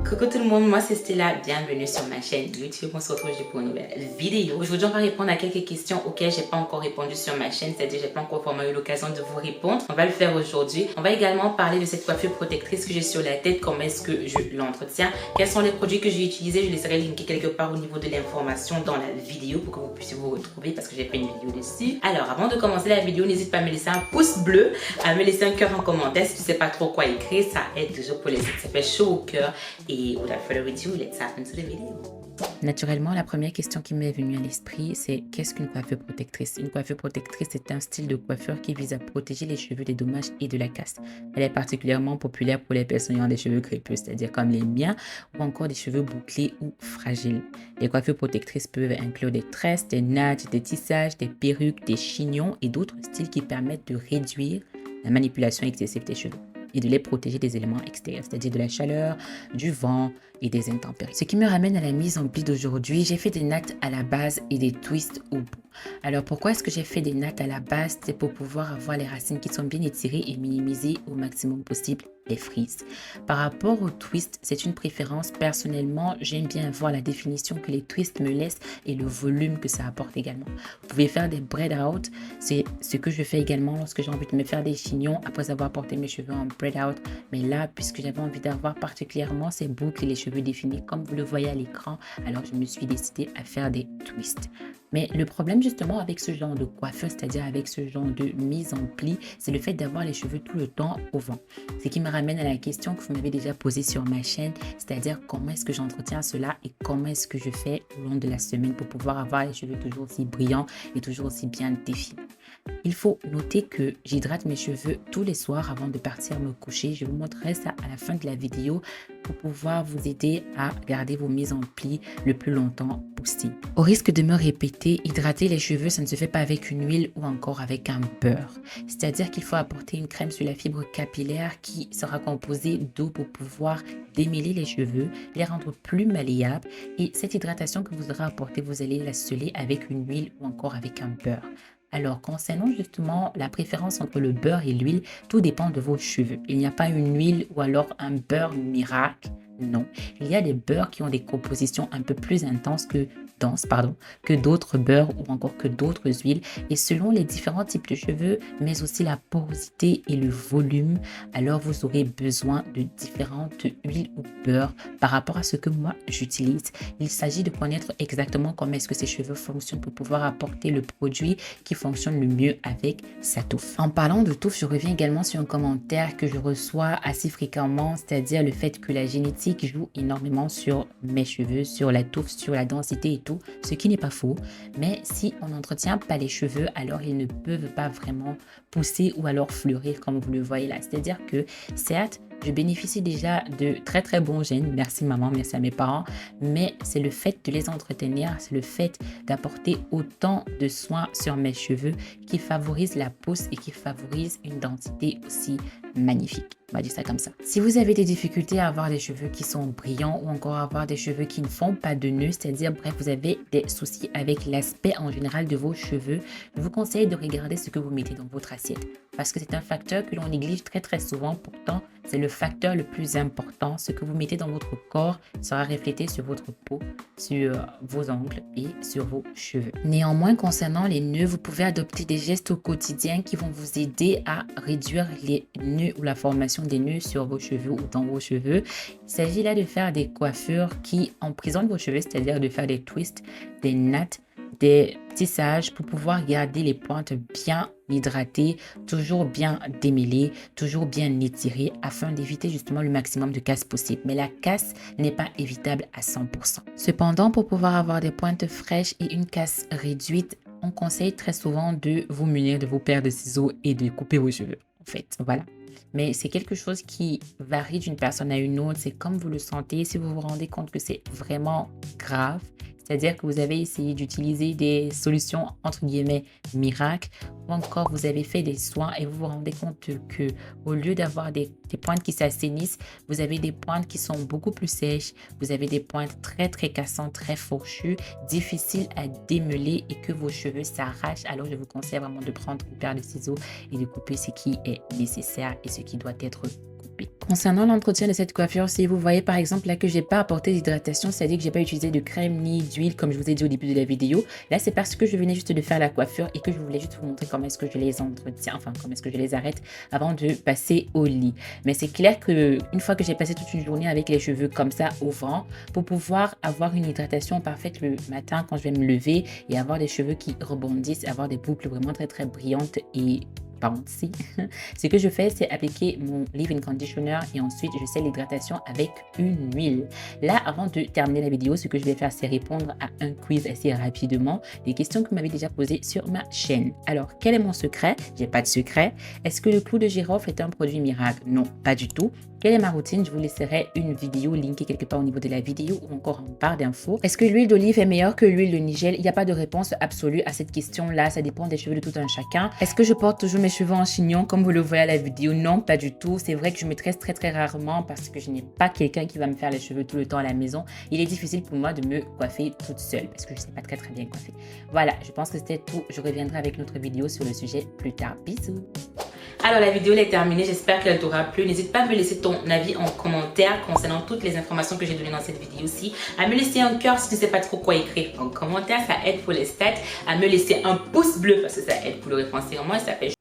Coucou tout le monde, moi c'est Stella, bienvenue sur ma chaîne YouTube. On se retrouve aujourd'hui pour une nouvelle vidéo. Aujourd'hui on va répondre à quelques questions auxquelles j'ai pas encore répondu sur ma chaîne, c'est-à-dire j'ai pas encore vraiment eu l'occasion de vous répondre. On va le faire aujourd'hui. On va également parler de cette coiffure protectrice que j'ai sur la tête, comment est-ce que je l'entretiens, quels sont les produits que j'ai utilisés, je laisserai linker quelque part au niveau de l'information dans la vidéo pour que vous puissiez vous retrouver parce que j'ai fait une vidéo dessus. Alors avant de commencer la vidéo, n'hésite pas à me laisser un pouce bleu, à me laisser un cœur en commentaire si tu sais pas trop quoi écrire, ça aide toujours pour les autres, ça fait chaud au cœur. Et without further ado, let's hop into the video. Naturellement, la première question qui m'est venue à l'esprit, c'est qu'est-ce qu'une coiffure protectrice? Une coiffure protectrice, c'est un style de coiffure qui vise à protéger les cheveux des dommages et de la casse. Elle est particulièrement populaire pour les personnes ayant des cheveux crépus, c'est-à-dire comme les miens, ou encore des cheveux bouclés ou fragiles. Les coiffures protectrices peuvent inclure des tresses, des nattes, des tissages, des perruques, des chignons et d'autres styles qui permettent de réduire la manipulation excessive des cheveux et de les protéger des éléments extérieurs, c'est-à-dire de la chaleur, du vent et des intempéries. Ce qui me ramène à la mise en pli d'aujourd'hui, j'ai fait des nattes à la base et des twists au bout. Alors pourquoi est-ce que j'ai fait des nattes à la base? C'est pour pouvoir avoir les racines qui sont bien étirées et minimiser au maximum possible les frises. Par rapport aux twists, c'est une préférence. Personnellement, j'aime bien voir la définition que les twists me laissent et le volume que ça apporte également. Vous pouvez faire des braid out, c'est ce que je fais également lorsque j'ai envie de me faire des chignons après avoir porté mes cheveux en braid out. Mais là, puisque j'avais envie d'avoir particulièrement ces boucles et les cheveux définis comme vous le voyez à l'écran, alors je me suis décidée à faire des twists. Mais le problème justement avec ce genre de coiffure, c'est-à-dire avec ce genre de mise en pli, c'est le fait d'avoir les cheveux tout le temps au vent. Ce qui me ramène à la question que vous m'avez déjà posée sur ma chaîne, c'est-à-dire comment est-ce que j'entretiens cela et comment est-ce que je fais au long de la semaine pour pouvoir avoir les cheveux toujours aussi brillants et toujours aussi bien définis. Il faut noter que j'hydrate mes cheveux tous les soirs avant de partir me coucher. Je vous montrerai ça à la fin de la vidéo pour pouvoir vous aider à garder vos mises en pli le plus longtemps possible. Au risque de me répéter, hydrater les cheveux, ça ne se fait pas avec une huile ou encore avec un beurre. C'est-à-dire qu'il faut apporter une crème sur la fibre capillaire qui sera composée d'eau pour pouvoir démêler les cheveux, les rendre plus malléables. Et cette hydratation que vous aurez apportée, vous allez la sceller avec une huile ou encore avec un beurre. Alors, concernant justement la préférence entre le beurre et l'huile, tout dépend de vos cheveux. Il n'y a pas une huile ou alors un beurre miracle. Non, il y a des beurres qui ont des compositions un peu plus que d'autres beurres ou encore que d'autres huiles. Et selon les différents types de cheveux, mais aussi la porosité et le volume, alors vous aurez besoin de différentes huiles ou beurres par rapport à ce que moi j'utilise. Il s'agit de connaître exactement comment est-ce que ces cheveux fonctionnent pour pouvoir apporter le produit qui fonctionne le mieux avec sa touffe. En parlant de touffe, je reviens également sur un commentaire que je reçois assez fréquemment, c'est-à-dire le fait que la génétique joue énormément sur mes cheveux, sur la touffe, sur la densité et tout, ce qui n'est pas faux. Mais si on n'entretient pas les cheveux, alors ils ne peuvent pas vraiment pousser ou alors fleurir comme vous le voyez là. C'est-à-dire que certes, je bénéficie déjà de très très bons gènes, merci maman, merci à mes parents, mais c'est le fait de les entretenir, c'est le fait d'apporter autant de soins sur mes cheveux qui favorise la pousse et qui favorise une densité aussi magnifique. On va dire ça comme ça. Si vous avez des difficultés à avoir des cheveux qui sont brillants ou encore à avoir des cheveux qui ne font pas de nœuds, c'est-à-dire bref, vous avez des soucis avec l'aspect en général de vos cheveux, je vous conseille de regarder ce que vous mettez dans votre assiette parce que c'est un facteur que l'on néglige très très souvent. Pourtant, c'est le facteur le plus important. Ce que vous mettez dans votre corps sera reflété sur votre peau, sur vos ongles et sur vos cheveux. Néanmoins, concernant les nœuds, vous pouvez adopter des gestes au quotidien qui vont vous aider à réduire les nœuds ou la formation des nœuds sur vos cheveux ou dans vos cheveux. Il s'agit là de faire des coiffures qui emprisonnent vos cheveux, c'est-à-dire de faire des twists, des nattes, des tissages pour pouvoir garder les pointes bien hydratées, toujours bien démêlées, toujours bien étirées afin d'éviter justement le maximum de casse possible. Mais la casse n'est pas évitable à 100%. Cependant, pour pouvoir avoir des pointes fraîches et une casse réduite, on conseille très souvent de vous munir de vos paires de ciseaux et de couper vos cheveux. En fait, voilà. Mais c'est quelque chose qui varie d'une personne à une autre. C'est comme vous le sentez. Si vous vous rendez compte que c'est vraiment grave, c'est-à-dire que vous avez essayé d'utiliser des solutions entre guillemets miracles ou encore vous avez fait des soins et vous vous rendez compte que au lieu d'avoir des pointes qui s'assainissent, vous avez des pointes qui sont beaucoup plus sèches, vous avez des pointes très très cassantes, très fourchues, difficiles à démêler et que vos cheveux s'arrachent. Alors je vous conseille vraiment de prendre une paire de ciseaux et de couper ce qui est nécessaire et ce qui doit être coupé. Oui. Concernant l'entretien de cette coiffure, si vous voyez par exemple là que j'ai pas apporté d'hydratation, c'est-à-dire que j'ai pas utilisé de crème ni d'huile comme je vous ai dit au début de la vidéo, là c'est parce que je venais juste de faire la coiffure et que je voulais juste vous montrer comment est-ce que je les entretiens, enfin comment est-ce que je les arrête avant de passer au lit. Mais c'est clair que une fois que j'ai passé toute une journée avec les cheveux comme ça au vent, pour pouvoir avoir une hydratation parfaite le matin quand je vais me lever et avoir des cheveux qui rebondissent, avoir des boucles vraiment très très brillantes et bouncy. Ce que je fais, c'est appliquer mon leave-in conditioner et ensuite je scelle l'hydratation avec une huile. Là, avant de terminer la vidéo, ce que je vais faire, c'est répondre à un quiz assez rapidement, des questions que vous m'avez déjà posées sur ma chaîne. Alors, quel est mon secret? J'ai pas de secret. Est-ce que le clou de girofle est un produit miracle? Non, pas du tout. Quelle est ma routine? Je vous laisserai une vidéo linkée quelque part au niveau de la vidéo ou encore en barre d'infos. Est-ce que l'huile d'olive est meilleure que l'huile de nigel? Il n'y a pas de réponse absolue à cette question-là. Ça dépend des cheveux de tout un chacun. Est-ce que je porte toujours mes cheveux en chignon comme vous le voyez à la vidéo? Non, pas du tout. C'est vrai que je me tresse très très rarement parce que je n'ai pas quelqu'un qui va me faire les cheveux tout le temps à la maison. Il est difficile pour moi de me coiffer toute seule parce que je ne sais pas très très bien coiffer. Voilà, je pense que c'était tout. Je reviendrai avec notre vidéo sur le sujet plus tard. Bisous! Alors la vidéo est terminée, j'espère qu'elle t'aura plu. N'hésite pas à me laisser ton avis en commentaire concernant toutes les informations que j'ai données dans cette vidéo-ci. À me laisser un cœur si tu ne sais pas trop quoi écrire en commentaire, ça aide pour les stats. À me laisser un pouce bleu parce que ça aide pour le référencement et ça fait